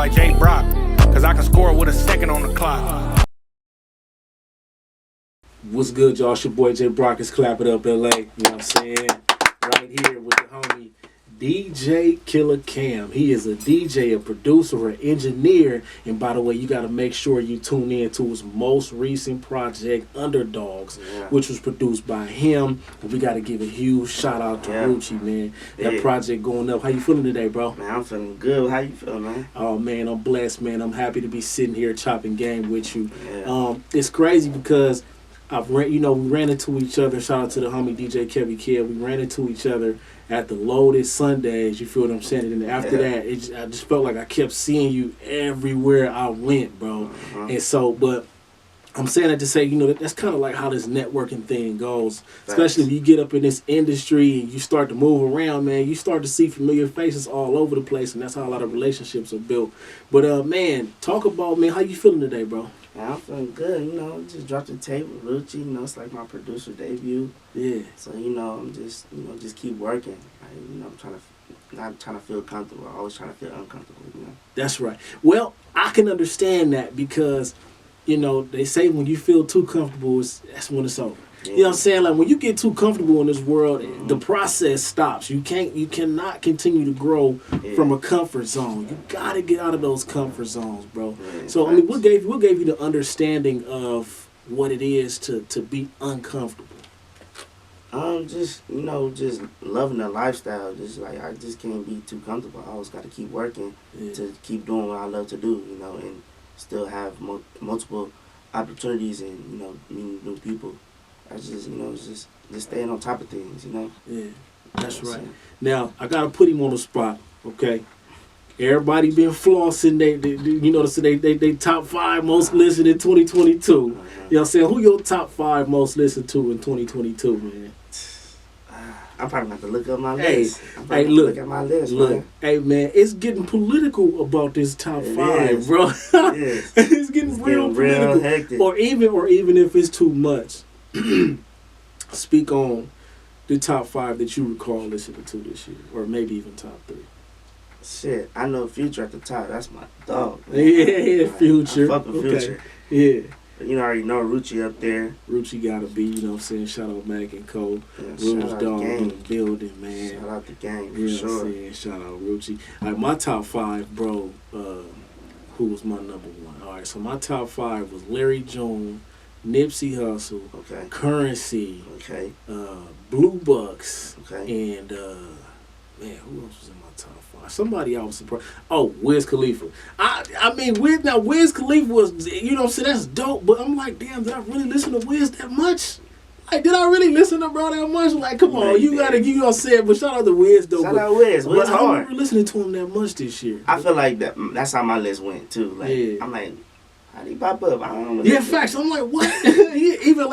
like J.Brock, cause I can score with a second on the clock. What's good, y'all? It's your boy J.Brock. It's Clapitup LA. You know what I'm saying? Right here with the homie DJ Killa Cam. He is a DJ, a producer, an engineer. And by the way, you got to make sure you tune in to his most recent project, Underdogs, which was produced by him. And we got to give a huge shout out to Rucci, man. That project going up. How you feeling today, bro? Man, I'm feeling good. How you feeling, man? Oh, man, I'm blessed, man. I'm happy to be sitting here chopping game with you. It's crazy because we ran into each other. Shout out to the homie DJ Kevy Kid. We ran into each other at the Loaded Sundays. You feel what I'm saying? And after that, I just felt like I kept seeing you everywhere I went, bro. And so, but I'm saying that to say, that's kind of like how this networking thing goes. Especially if you get up in this industry and you start to move around, man, you start to see familiar faces all over the place, and that's how a lot of relationships are built. But, man, talk about, man, how you feeling today, bro? Man, I'm feeling good, just dropped the tape with Rucci, it's like my producer debut. Yeah. So, I'm just, just keep working. I'm not trying to feel comfortable. I'm always trying to feel uncomfortable, That's right. Well, I can understand that because, they say when you feel too comfortable, that's when it's over. Yeah. You know what I'm saying? Like when you get too comfortable in this world, the process stops. You cannot continue to grow from a comfort zone. You gotta get out of those comfort zones, bro. Yeah, so I mean, what gave you the understanding of what it is to be uncomfortable? Just loving the lifestyle. Just like I just can't be too comfortable. I always gotta keep working to keep doing what I love to do. And still have multiple opportunities and meeting new people. I just, just staying on top of things, Yeah, that's right. Now, I got to put him on the spot, okay? Everybody been flossing, they top 5 most listened in 2022. You know what I'm saying? Who your top 5 most listened to in 2022, man? I'm probably going to have to look up my list. Look at my list, man. Hey, man, it's getting political about this top 5, bro. It's getting real political. Hectic. Or even if it's too much. Speak on the top 5 that you recall listening to this year, or maybe even top 3. Shit, I know Future at the top. That's my dog. Yeah, Future. I fuck with Future. Yeah. But I already know Rucci up there. Rucci gotta be, you know what I'm saying? Shout out Mac and Cole. Rouge Dog in the building, man. Shout out the gang, for sure. Know what I'm saying? Shout out Rucci. Like my top 5, bro, who was my number 1? Alright, so my top 5 was Larry June, Nipsey Hussle, Currency, Blue Bucks, and man, who else was in my top 5? Somebody I was surprised. Oh, Wiz Khalifa. I mean, Wiz Khalifa was, you know what I'm saying, that's dope, but I'm like, damn, did I really listen to Wiz that much? Like, did I really listen to bro that much? Like, come on, you know what I'm saying, but shout out to Wiz, though. Shout out Wiz. Wiz hard. I don't remember listening to him that much this year. I feel like that's how my list went, too. Like, I'm like, how did he pop up? I don't know. Yeah, facts. I'm like, what? even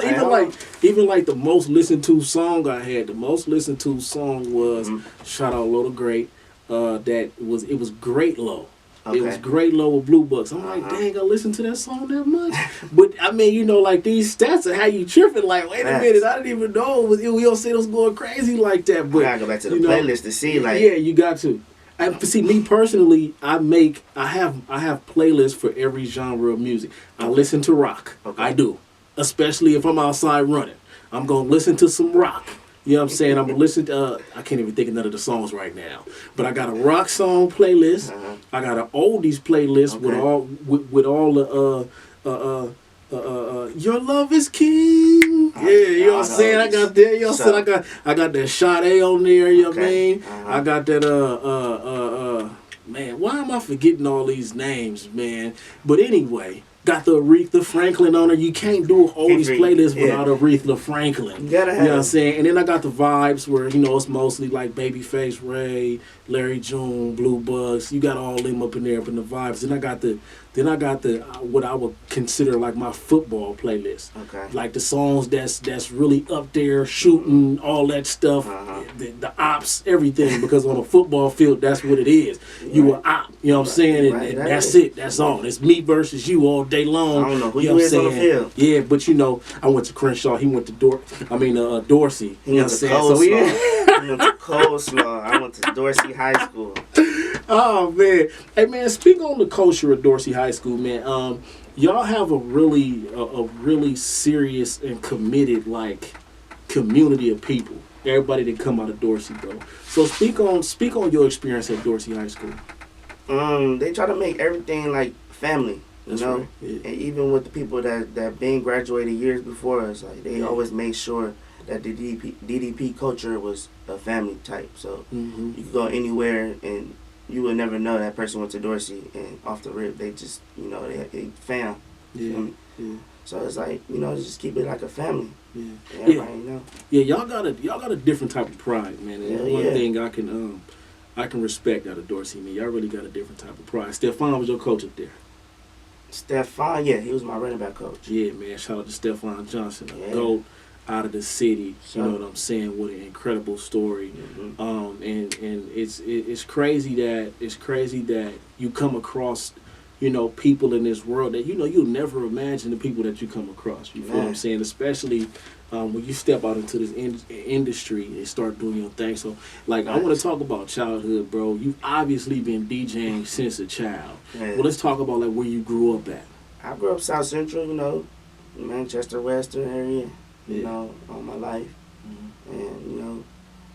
like the most listened to song I had. The most listened to song was shout out Low to Great. It was Great Low. It was Great Low with Blue Bucks. I'm like, dang, I listened to that song that much. But I mean, like these stats are how you tripping. Like, wait a minute, I didn't even know we don't say it was going crazy like that. But I gotta go back to the playlist to see. Like, yeah, you got to. And see, me personally, I have playlists for every genre of music. I listen to rock. I do. Especially if I'm outside running. I'm going to listen to some rock. You know what I'm saying? I'm going to listen to, I can't even think of none of the songs right now. But I got a rock song playlist. I got an oldies playlist with all the, Your Love is King. Yeah, you know what I'm saying? I got that. You know what I'm saying? I got that Sade on there, you know what I mean? I got that man, why am I forgetting all these names, man? But anyway, got the Aretha Franklin on there. You can't do all these playlists without Aretha Franklin. You know what I'm saying? And then I got the vibes where, it's mostly like Babyface Ray, Larry June, Blue Bucks. You got all them up in there up in the vibes. Then I got the what I would consider like my football playlist. Like the songs that's really up there, shooting, all that stuff, the ops, everything. Because on a football field, that's what it is. You an op, you know what I'm saying? And that's it. That's all. It's me versus you all day long. I don't know who you is on the field. Yeah, but I went to Crenshaw. He went to Dorsey. You know what I'm saying? He went to Coleslaw. I went to Dorsey High School. Oh man, hey man, speak on the culture of Dorsey High School, man. Y'all have a really serious and committed like community of people. Everybody that come out of Dorsey, bro. So speak on your experience at Dorsey High School. They try to make everything like family, you know. Right. Yeah. And even with the people that been graduated years before us, like they always made sure that the DDP culture was a family type. So you could go anywhere and you would never know that person went to Dorsey, and off the rip they just they fam. Yeah. So it's like just keep it like a family. Yeah. Everybody know. Yeah, y'all got a different type of pride, man. And one thing I can respect out of Dorsey, man. Y'all really got a different type of pride. Stephon was your coach up there. Stephon, yeah, he was my running back coach. Yeah, man. Shout out to Stephon Johnson, a GOAT out of the city. You know what I'm saying? What an incredible story. And it's crazy that you come across people in this world that you'll never imagine the people that you come across. You feel what I'm saying? Especially when you step out into this industry and start doing your thing. So, like, I want to talk about childhood, bro. You've obviously been DJing since a child. Yeah. Well, let's talk about like where you grew up at. I grew up South Central, Manchester Western area, all my life, and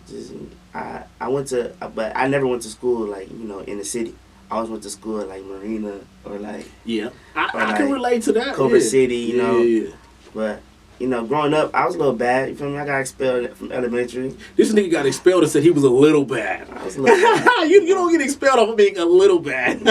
just I went to, but I never went to school like in the city. I always went to school at like Marina or like I can relate to that. Culver City, Yeah. But growing up, I was a little bad. You feel me? I got expelled from elementary. This nigga got expelled and said he was a little bad. I was a little bad. you don't get expelled off of being a little bad.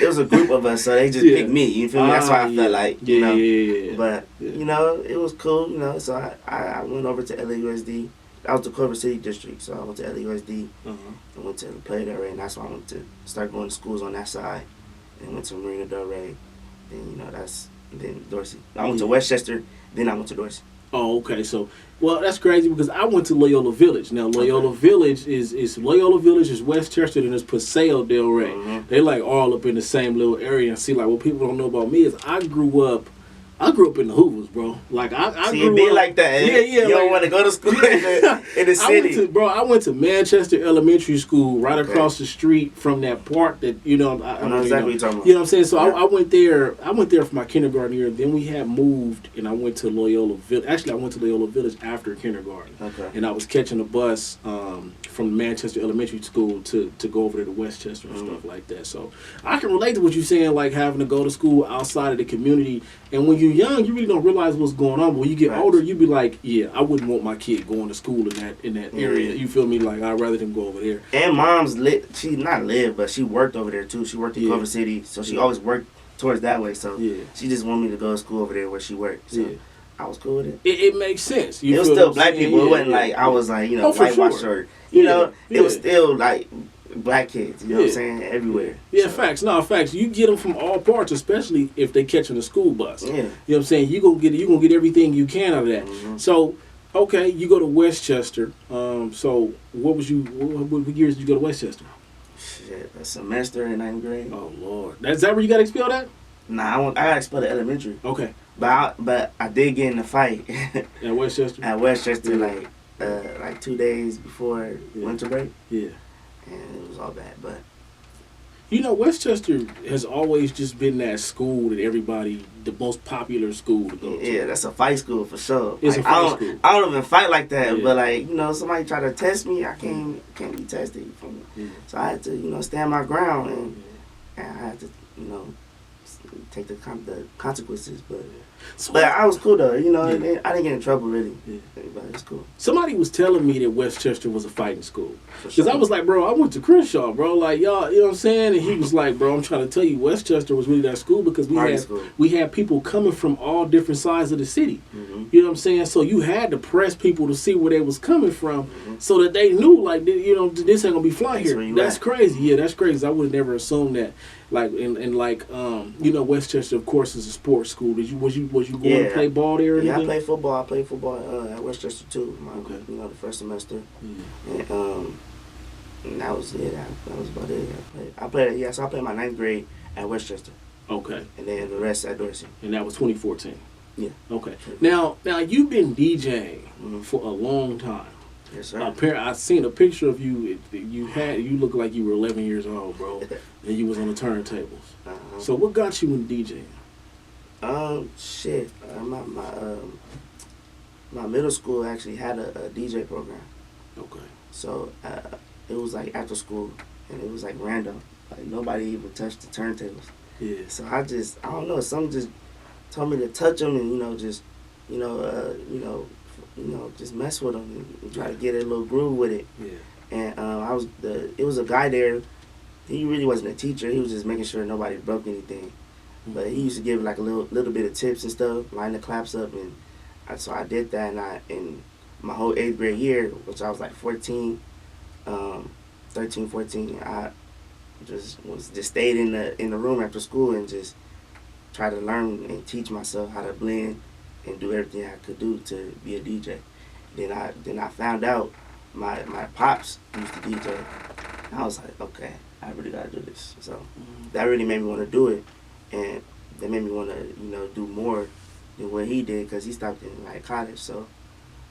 It was a group of us, so they just picked me. You feel me? That's why I felt like But it was cool. So I went over to LAUSD. That was the Culver City district, so I went to LAUSD and went to Playa Del Rey, and that's why I went to start going to schools on that side, and went to Marina Del Rey, then Dorsey. I went to Westchester, then I went to Dorsey. Oh, okay. So, well, that's crazy because I went to Loyola Village. Now, Loyola Village is Westchester and it's Paseo Del Rey. They like all up in the same little area. And see, like what people don't know about me is I grew up in the Hoovers, bro. Like I See, grew it be up, like that. You don't want to go to school in the city. I went to Manchester Elementary School right across the street from that park that I know exactly what you're talking about. You know what I'm saying? So I went there. I went there for my kindergarten year. Then we had moved, and I went to Loyola Village. Actually, I went to Loyola Village after kindergarten. Okay. And I was catching a bus from Manchester Elementary School to go over to Westchester and stuff like that. So I can relate to what you're saying, like having to go to school outside of the community. And when you're young, you really don't realize what's going on. But when you get older, you be like, yeah, I wouldn't want my kid going to school in that area. You feel me? Like, I'd rather them go over there. And mom's she not lived, but she worked over there too. She worked in Culver City, so she always worked towards that way. So she just wanted me to go to school over there where she worked. So I was cool with it. It makes sense. It was still black people. It wasn't like I was like, whitewashed or, it was still like black kids, you know what I'm saying, everywhere. Yeah, so. Facts. You get them from all parts, especially if they catching a school bus. Yeah. You know what I'm saying? You gonna get everything you can out of that. So, okay, you go to Westchester. So what years did you go to Westchester? Shit, a semester in 9th grade. Oh Lord, is that where you got expelled at? Nah, I got expelled at elementary. Okay. But I did get in a fight. At Westchester? At Westchester, like 2 days before winter break. Yeah. And it was all bad, but Westchester has always just been that school that the most popular school to go to. Yeah, that's a fight school for sure. It's a fight school. I don't even fight like that, but somebody try to test me, I can't be tested. So I had to, stand my ground and I had to, take the consequences, but I was cool though, I didn't get in trouble really. But it's cool. Somebody was telling me that Westchester was a fighting school. Because I was like, bro, I went to Crenshaw, bro. Like, y'all, you know what I'm saying? And he was like, bro, I'm trying to tell you, Westchester was really that school because we had people coming from all different sides of the city. You know what I'm saying? So you had to press people to see where they was coming from so that they knew, like, this ain't going to be flying here. That's crazy. Yeah, that's crazy. I would have never assumed that. Like, Westchester, of course, is a sports school. Was you going to play ball there? Yeah, I played football. I played football at Westchester too. The first semester, and that was it. That was about it. I played my 9th grade at Westchester. Okay. And then the rest at Dorsey. And that was 2014. Yeah. Okay. Now you've been DJing for a long time. Yes, sir. I seen a picture of you. You look like you were 11 years old, bro, and you was on the turntables. So what got you in DJing? Shit. My middle school actually had a DJ program. Okay. So it was like after school, and it was like random. Like nobody even touched the turntables. Yeah. So I don't know. Something just told me to touch them and just just mess with them and try to get a little groove with it. Yeah. And it was a guy there. He really wasn't a teacher. He was just making sure nobody broke anything. Mm-hmm. But he used to give like a little bit of tips and stuff, line the claps up, and so I did that. And in my whole 8th grade year, which I was like 13, 14, I just stayed in the room after school and just tried to learn and teach myself how to blend and do everything I could do to be a DJ. Then I found out my pops used to DJ. And I was like, okay, I really gotta do this. So that really made me want to do it, and that made me want to do more than what he did, because he stopped in like college. So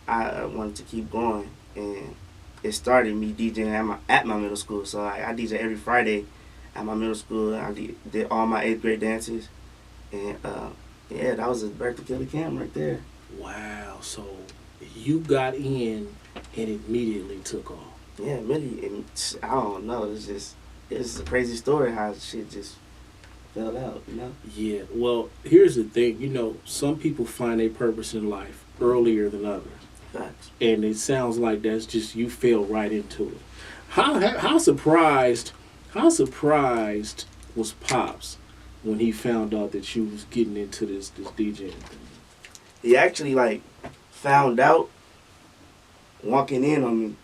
I wanted to keep going, and it started me DJing at my middle school. So I DJ every Friday at my middle school. I did all my 8th grade dances, and yeah, that was the birth of Killa Cam right there. Wow. So you got in and immediately took off. Yeah, really. And I don't know. It's a crazy story how shit just fell out, Yeah. Well, here's the thing. Some people find their purpose in life earlier than others. Facts. And it sounds like that's just you fell right into it. How surprised was Pops when he found out that you was getting into this DJing thing? He actually found out walking in on me,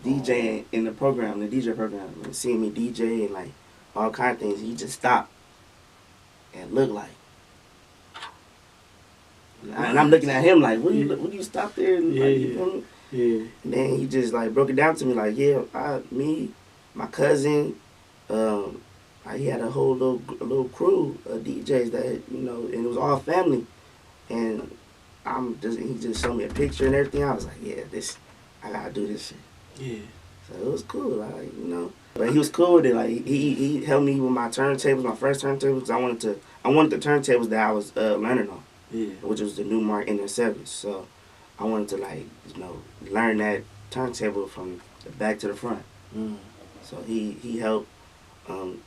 DJing in the DJ program, and seeing me DJ and all kind of things. He just stopped and looked like. And I'm looking at him like, what do you stop there? And, you feel me? Yeah. And then he just broke it down to me me, my cousin, he had a whole little crew of DJs that and it was all family. And he just showed me a picture and everything. I was like, yeah, I gotta do this shit. Yeah. So it was cool, But he was cool with it. He helped me with my turntables, my first turntables. I wanted the turntables that I was learning on. Yeah. Which was the Newmark NS7. So I wanted to learn that turntable from the back to the front. So he helped him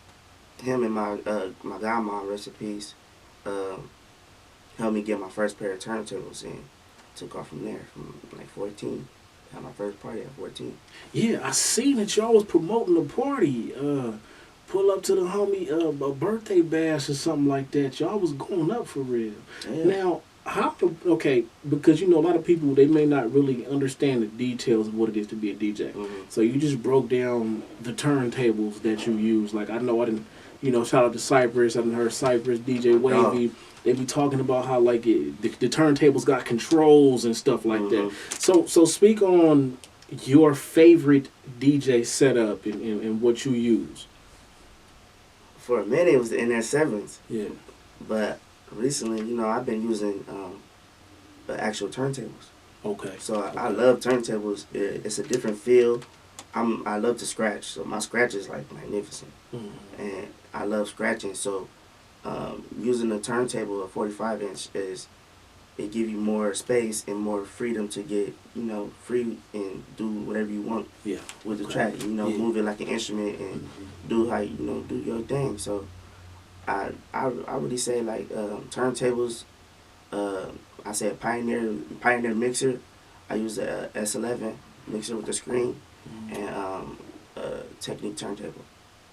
and my godmom, rest in peace, helped me get my first pair of turntables, and took off from there from 14. Had my first party at 14. Yeah, I seen that y'all was promoting a party. Pull up to the homie a birthday bash or something like that. Y'all was going up for real. Yeah. Now, because a lot of people, they may not really understand the details of what it is to be a DJ. So you just broke down the turntables that you use. I know I didn't, shout out to Cypress. I done heard Cypress, DJ Wavy. They be talking about how the turntables got controls and stuff like that. So speak on your favorite DJ setup and what you use. For a minute, it was the NS7s. Yeah. But recently, I've been using the actual turntables. Okay. So I love turntables. It's a different feel. I love to scratch, so my scratch is magnificent. And I love scratching. So using a turntable, a 45-inch, it give you more space and more freedom to get free and do whatever you want with the track. Move it like an instrument and do how do your thing. So I really say turntables. I say a Pioneer mixer. I use a S11 mixer with the screen and Technique turntable.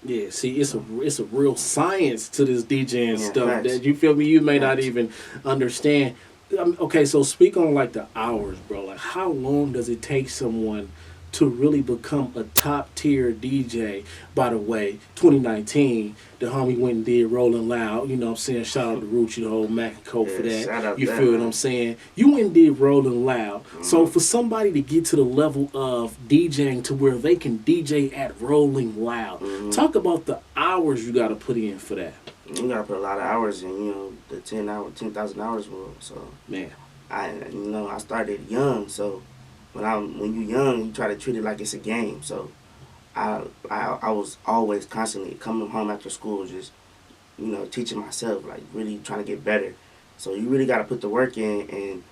Yeah, see, it's a real science to this DJing stuff facts. that you feel me. You may not even understand. Okay, so speak on the hours, bro. How long does it take someone to really become a top tier DJ? By the way, 2019, the homie went and did Rolling Loud. You know what I'm saying? Shout out to Rucci, the whole Mac and Coke for that. Shout out You that, feel what man. I'm saying? You went and did Rolling Loud. So for somebody to get to the level of DJing to where they can DJ at Rolling Loud, talk about the hours you got to put in for that. You gotta put a lot of hours in, the 10,000 hours world. So Man. I started young, so when you young, you try to treat it like it's a game. So I was always constantly coming home after school, just teaching myself, like really trying to get better. So you really got to put the work in and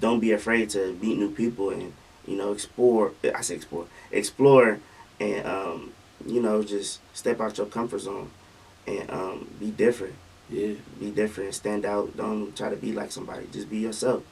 don't be afraid to meet new people and explore. I say explore, and just step out your comfort zone and be different. Yeah. Be different, stand out. Don't try to be like somebody. Just be yourself,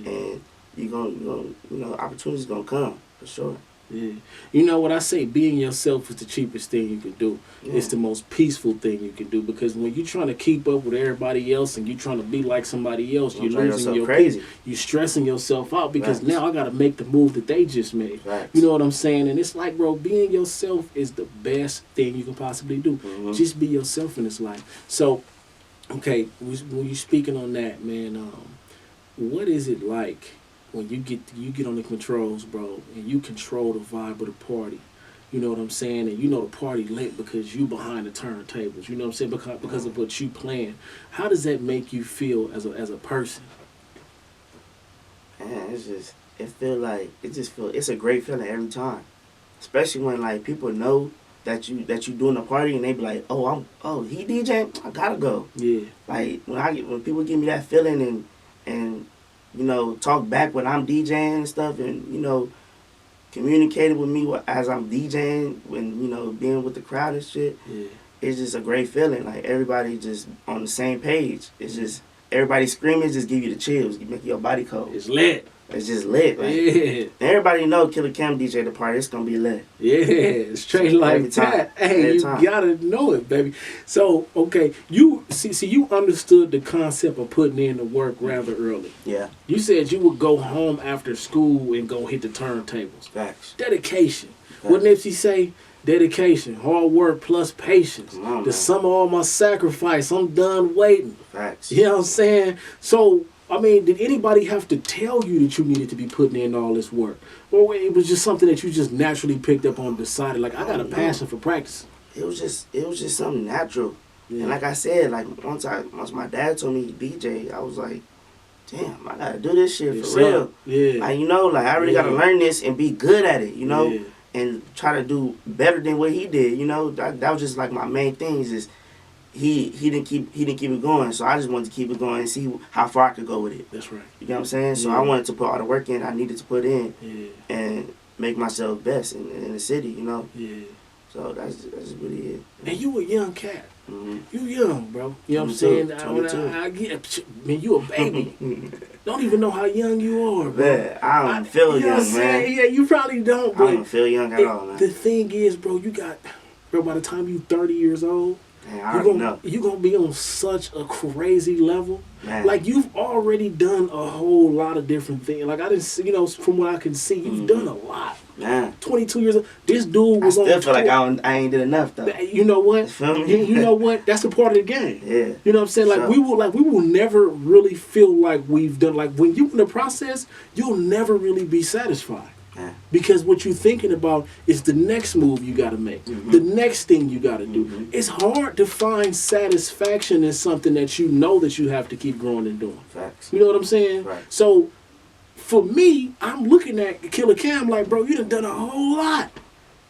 and you gonna opportunities gonna come for sure. Yeah. You know what I say? Being yourself is the cheapest thing you can do. Yeah. It's the most peaceful thing you can do, because when you're trying to keep up with everybody else and you're trying to be like somebody else, you're losing your crazy. You're stressing yourself out because Facts. now I got to make the move that they just made. Facts. You know what I'm saying? And it's like, bro, being yourself is the best thing you can possibly do. Mm-hmm. Just be yourself in this life. So, okay, when you're speaking on that, man, what is it like when you get on the controls, bro, and you control the vibe of the party? You know what I'm saying? And the party lit because you behind the turntables. You know what I'm saying? Because of what you playing. How does that make you feel as a person? Man, it's a great feeling every time, especially when like people know that you doing a party and they be like, oh he DJing, I gotta go. Yeah. Like when people give me that feeling and talk back when I'm DJing and stuff, and communicating with me as I'm DJing, when being with the crowd and shit. Yeah. It's just a great feeling. Like everybody just on the same page. It's just everybody screaming just give you the chills. You make your body cold. It's lit. It's just lit. Like, Yeah. everybody know Killa Cam DJ the party. It's gonna be lit. Yeah, straight like Every time. that. Hey, Every you time. gotta know it, baby. So, okay, you see, you understood the concept of putting in the work rather early. Yeah. You said you would go home after school and go hit the turntables. Facts. Dedication. Facts. What Nipsey say? Dedication, hard work plus patience. Come on, The man. sum of all my sacrifice. I'm done waiting. Facts. You know what I'm saying? So, I mean, did anybody have to tell you that you needed to be putting in all this work? Or it was just something that you just naturally picked up on and decided, like, I got a passion for practice? It was just something natural. Yeah. And like I said, like once my dad told me DJ, I was like, damn, I gotta do this shit for real. Yeah. Like I really gotta learn this and be good at it, Yeah. and try to do better than what he did. That was just like my main thing. Is just he didn't keep it going, so I just wanted to keep it going and see how far I could go with it. That's right. You know what I'm saying? So Yeah. I wanted to put all the work in I needed to put in Yeah. and make myself best in the city. Yeah. So that's really it. And you a young cat. Mm-hmm. You young, bro. You know what I'm 22, saying? 22. I get, man, you a baby. Don't even know how young you are, bro. Man, I don't feel you know what young, I'm saying? man. Yeah, you probably don't, I but don't feel young at all, man. the thing is, bro, by the time you 30 years old, Man, I already know. you're going to be on such a crazy level. Man. Like, you've already done a whole lot of different things. Like, I didn't see, from what I can see, you've done a lot. Man. 22 years old. This dude I was on still feel like tour. I ain't did enough, though. You know what? You feel me? You know what? That's a part of the game. Yeah. You know what I'm saying? Like, Sure. we will never really feel like we've done, like, when you in the process, you'll never really be satisfied. Yeah. Because what you're thinking about is the next move you got to make, the next thing you got to do. It's hard to find satisfaction in something that you know that you have to keep growing and doing. Facts. You know what I'm saying? Right. So, for me, I'm looking at Killa Cam like, bro, you done a whole lot.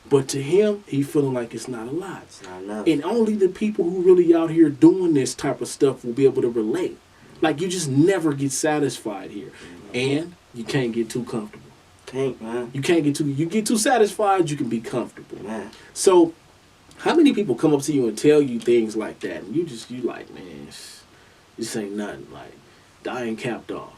But to him, he feeling like it's not a lot. It's not enough. And only the people who really out here doing this type of stuff will be able to relate. Like, you just never get satisfied here. And you can't get too comfortable. Can't, man. You get too satisfied, you can be comfortable. Man. So, how many people come up to you and tell you things like that, and you like, man, this ain't nothing, like, I ain't capped off.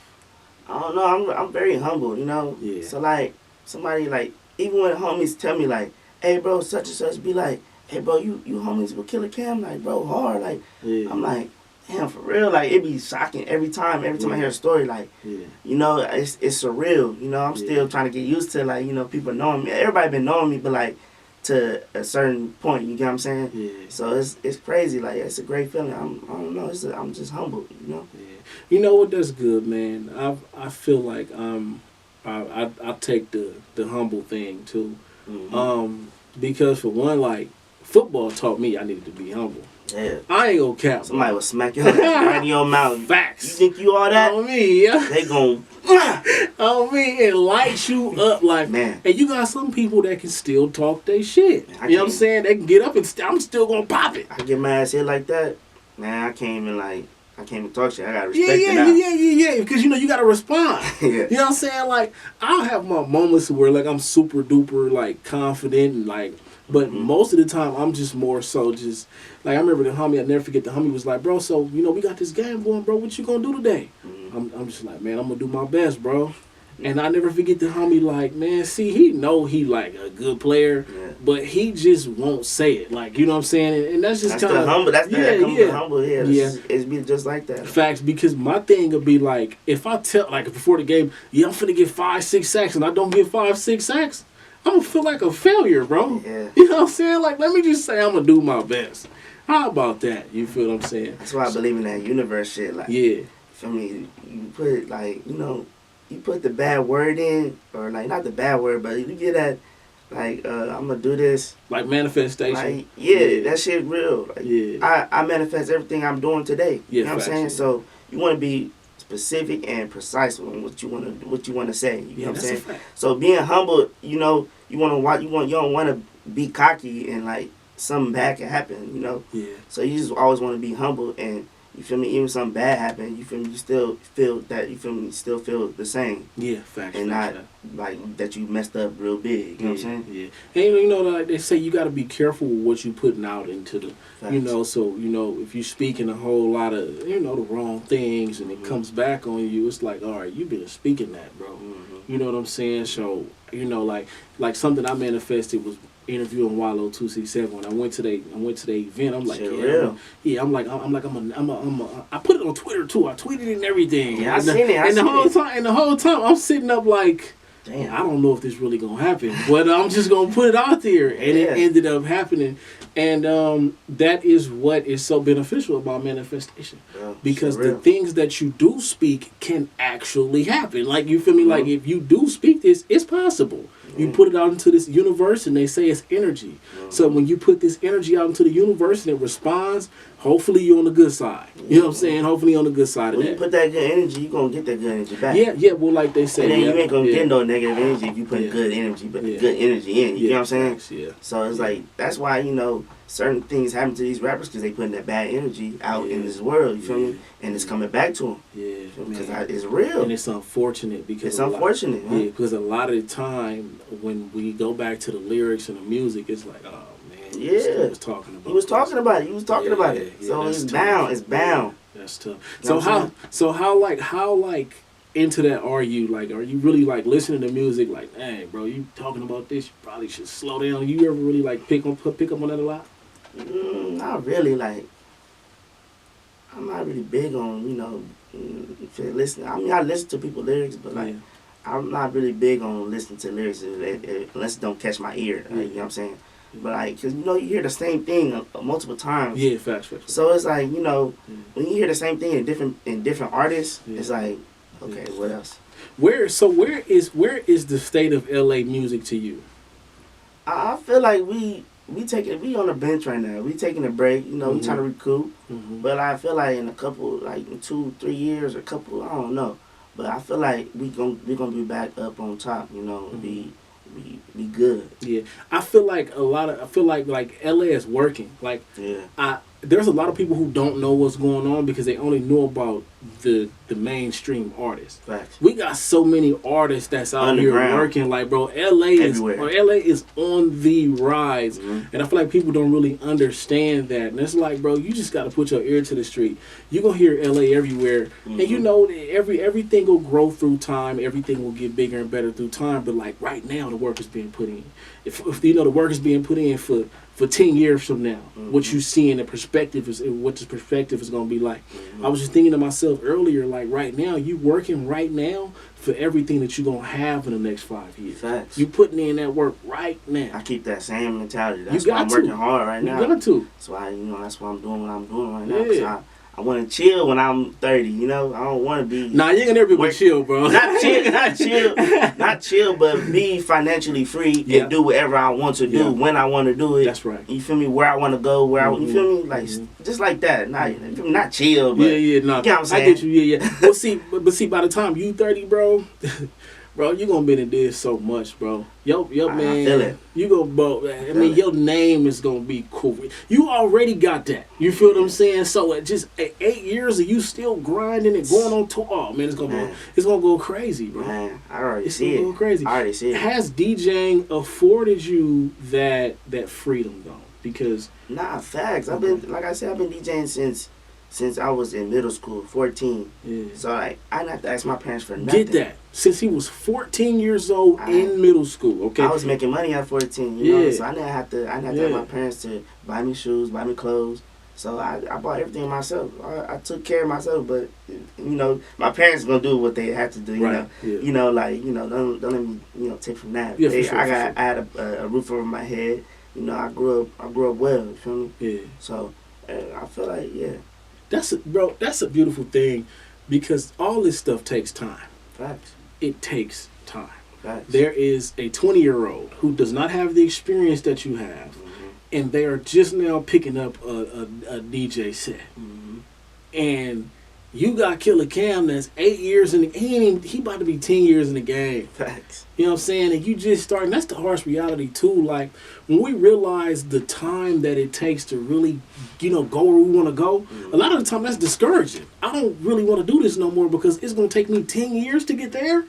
I don't know. I'm very humble, Yeah. So like somebody like even when homies tell me like, hey bro, such and such, be like, hey bro, you homies with Killa Cam, like bro, hard, like Yeah. I'm like, damn, for real, like it be shocking every time I hear a story, like Yeah. it's surreal, I'm still trying to get used to like people knowing me. Everybody been knowing me, but like to a certain point, you get what I'm saying? Yeah. So it's crazy, like it's a great feeling. I don't know, I'm just humbled, Yeah. You know what? That's good, man. I feel like I take the humble thing too, because for one, like football taught me I needed to be humble. Yeah. I ain't gonna cap. Somebody will smack your right in your mouth. Facts. You think you all that? On me, yeah. They gon' I mean, it lights you up like, Man. And you got some people that can still talk their shit. You know what I'm saying? They can get up and I'm still gonna pop it. I get my ass hit like that. Man, I can't even talk shit. I gotta respect it now. Yeah. Because you gotta respond. Yeah. You know what I'm saying? Like, I'll have my moments where like I'm super duper like confident and like, but most of the time I'm just more so just like I remember the homie. I never forget the homie was like, bro. So we got this game going, bro. What you gonna do today? I'm just like, man, I'm gonna do my best, bro. And I never forget the homie like, man, see, he know he like a good player, but he just won't say it. Like, you know what I'm saying? And that's just kind of humble. That's the humble. Yeah. It's be just like that. Facts, because my thing would be like, if I tell like before the game, yeah, I'm finna get 5-6 sacks, and I don't get 5-6 sacks, I'm gonna feel like a failure, bro. Yeah. You know what I'm saying? Like, let me just say I'm gonna do my best. How about that? You feel what I'm saying? That's why I believe in that universe shit. Like, yeah. For me, you put like, you put the bad word in, or like not the bad word, but you get that, like, I'm gonna do this. Like manifestation. Like, that shit real. Like, I manifest everything I'm doing today. You know what I'm saying? So you want to be specific and precise on what you want to say. You know what I'm saying? So being humble, you don't want to be cocky and like something bad can happen. Yeah. So you just always want to be humble, and you feel me? Even something bad happen, you feel me? You still feel that, you feel me? Still feel the same. Yeah, facts. And not like that you messed up real big. You know what I'm saying? Yeah. And like they say, you got to be careful with what you putting out into the, facts. So, if you speaking a whole lot of, the wrong things and it comes back on you, it's like, all right, you been speaking that, bro. You know what I'm saying? So, like something I manifested was interviewing Wallow 267. When I went to the event, I'm like, I put it on Twitter too. I tweeted it and everything. Yeah, I seen it. And the whole time I'm sitting up like, damn, I don't know if this really gonna happen, but I'm just gonna put it out there, and it ended up happening. And that is what is so beneficial about manifestation, because the things that you do speak can actually happen. Like, you feel me? Like, if you do speak this, it's possible. You put it out into this universe, and they say it's energy. So when you put this energy out into the universe and it responds, hopefully you're on the good side. You know what I'm saying? Hopefully on the good side of that. When you put that good energy, you're going to get that good energy back. Yeah, well, like they say. And then you ain't going to get no negative energy if you put good energy, but good energy in. You know what I'm saying? Yeah. So it's like, that's why, certain things happen to these rappers, because they putting that bad energy out in this world, you feel me? And it's coming back to them. Yeah. Because it's real. And it's unfortunate because... because a lot of the time, when we go back to the lyrics and the music, it's like, oh, man, he was talking about it. He was talking about it. So it's bound. It's bound. That's tough. So how into that are you? Like, are you really like listening to music? Like, hey, bro, you talking about this? You probably should slow down. You ever really like pick up on that a lot? Not really. Like, I'm not really big on listening. I mean, I listen to people's lyrics, but like, I'm not really big on listening to lyrics unless it don't catch my ear. Like, you know what I'm saying? But like, cause you hear the same thing multiple times. Yeah, facts. So it's like, when you hear the same thing in different artists, it's like, okay, what else? Where is the state of LA music to you? I feel like we on the bench right now. We taking a break. We trying to recoup. But I feel like in a couple, like in 2-3 years, I don't know. But I feel like we gonna be back up on top. Be good. Yeah, I feel like like LA is working. Like, there's a lot of people who don't know what's going on because they only know about the mainstream artists. Facts. We got so many artists that's out here working. Like, bro, LA is on the rise, and I feel like people don't really understand that. And it's like, bro, you just got to put your ear to the street. You're gonna hear LA everywhere, and everything will grow through time. Everything will get bigger and better through time. But like right now, the work is being put in. If the work is being put in for 10 years from now, what you see in the perspective is what the perspective is going to be like. I was just thinking to myself earlier, like right now, you working right now for everything that you're going to have in the next 5 years. Facts. You putting in that work right now. I keep that same mentality. That's why I'm working hard right now. You got to. That's why, that's why I'm doing what I'm doing right now. Because I want to chill when I'm 30. You know, I don't want to be. Nah, you ain't gonna never be chill, bro. not chill, but be financially free and do whatever I want to do when I want to do it. That's right. You feel me? Where I want to go, you feel me? Like just like that. Not chill, but no. you know what I'm saying? I get you. Yeah. Well, see, by the time you 30, bro. Bro, you gonna be in this so much, bro. Yo, man, I feel it. You gonna, bro. I mean, your name is gonna be cool. You already got that. You feel what I'm saying? So at just 8 years of you still grinding and going on tour, oh man, it's gonna go crazy, bro. Man, I already see it. It's gonna go crazy. I already see it. Has DJing afforded you that freedom though? Because facts. I've been DJing since I was in middle school, 14. Yeah. So like I didn't have to ask my parents for nothing. Get that. Since he was 14 years old in middle school, okay? I was making money at 14, you know, so I didn't have to ask my parents to buy me shoes, buy me clothes. So I bought everything myself. I took care of myself, but you know, my parents gonna do what they had to do, you know. Yeah. You know, like, you know, don't let me, take from that. Yeah, for sure, I had a roof over my head. You know, I grew up well, you feel me? Yeah. So I feel like, that's a beautiful thing, because all this stuff takes time. Facts. It takes time. Facts. There is a 20-year-old who does not have the experience that you have, and they are just now picking up a DJ set. And you got Killa Cam that's 8 years in the game. He about to be 10 years in the game. Facts. You know what I'm saying? And you just start, and that's the harsh reality too. Like, when we realize the time that it takes to really, go where we want to go, a lot of the time that's discouraging. I don't really want to do this no more because it's going to take me 10 years to get there.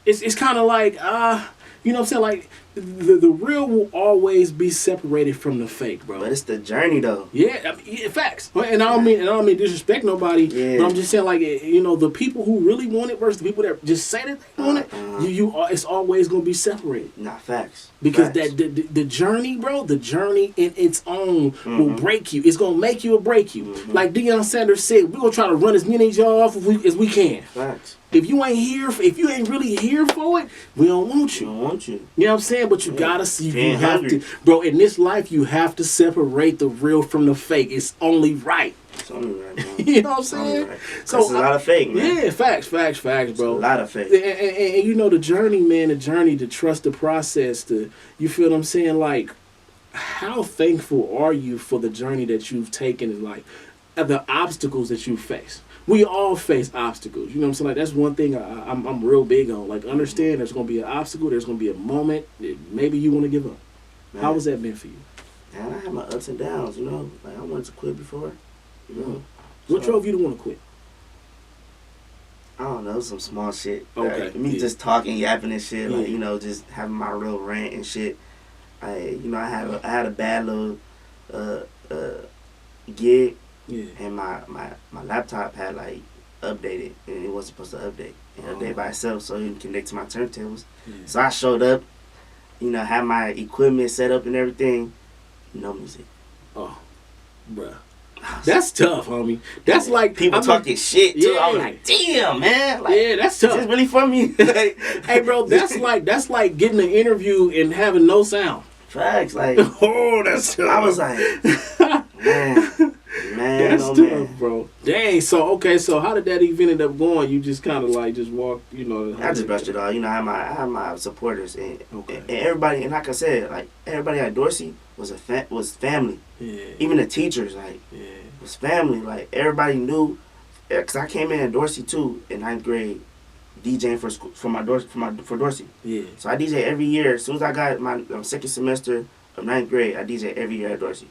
It's kind of like, you know what I'm saying? Like, the real will always be separated from the fake, bro. But it's the journey, though. Yeah, facts. And I don't mean disrespect nobody. Yeah. But I'm just saying, like, the people who really want it versus the people that just say that they want it. It's always gonna be separated. Nah, facts. Because facts. the journey, bro, the journey in its own will break you. It's gonna make you or break you. Like Deion Sanders said, we're gonna try to run as many of y'all off as we can. Facts. If you ain't really here for it, we don't want you. We don't want you. You know what I'm saying? But you gotta see, you have to, bro. In this life, you have to separate the real from the fake. It's only right. It's only right, bro. You know what I'm saying? Right. So it's a lot of fake, man. Yeah, facts, bro. It's a lot of fake. And the journey, man. The journey, to trust the process. You feel what I'm saying? Like, how thankful are you for the journey that you've taken, and like the obstacles that you face? We all face obstacles. You know what I'm saying? Like, that's one thing I'm real big on. Like, understand there's going to be an obstacle. There's going to be a moment that maybe you want to give up. Man. How has that been for you? Man, I had my ups and downs, you know. Like, I wanted to quit before, you know. What drove you to want to quit? I don't know, some small shit. Okay. Like, me just talking, yapping and shit. Like, just having my real rant and shit. I had a bad little gig. Yeah. And my laptop had like updated, and it wasn't supposed to update. It updated by itself, so it didn't connect to my turntables. Yeah. So I showed up, had my equipment set up and everything. No music. Oh, bruh. That's tough, homie. That's like people talking shit too. I'm like, damn, man. Like, yeah, that's tough. Is this really for me? Hey, bro, that's like getting an interview and having no sound. Facts, like. Oh, that's tough. I was like, man. That's tough, bro. Dang. So how did that even end up going? You just kind of like just walked, I just brushed it off. I had my supporters and everybody, and like I said, like everybody at Dorsey was family. Yeah. Even the teachers, like, was family. Like, everybody knew, cause I came in at Dorsey too in 9th grade, DJing for Dorsey. Yeah. So I DJ every year. As soon as I got my second semester of 9th grade, I DJ every year at Dorsey.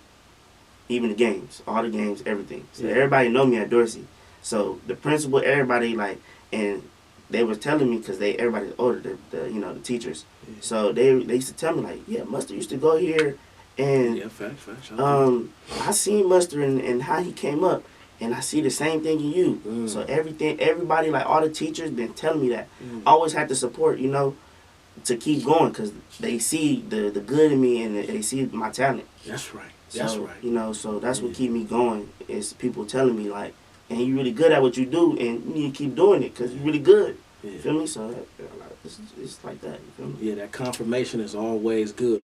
Even the games, all the games, everything. So everybody know me at Dorsey. So the principal, everybody, like, and they was telling me, because everybody's older, the teachers. Yeah. So they used to tell me, like, yeah, Mustard used to go here, and facts. I seen Mustard and how he came up, and I see the same thing in you. So everybody, like, all the teachers been telling me that. I always had to support, to keep going, because they see the good in me, and they see my talent. That's right. That's right. So that's what keep me going, is people telling me, like, and you really good at what you do, and you need to keep doing it because you're really good. Yeah. Feel me? So it's like that. You feel me? Yeah, that confirmation is always good.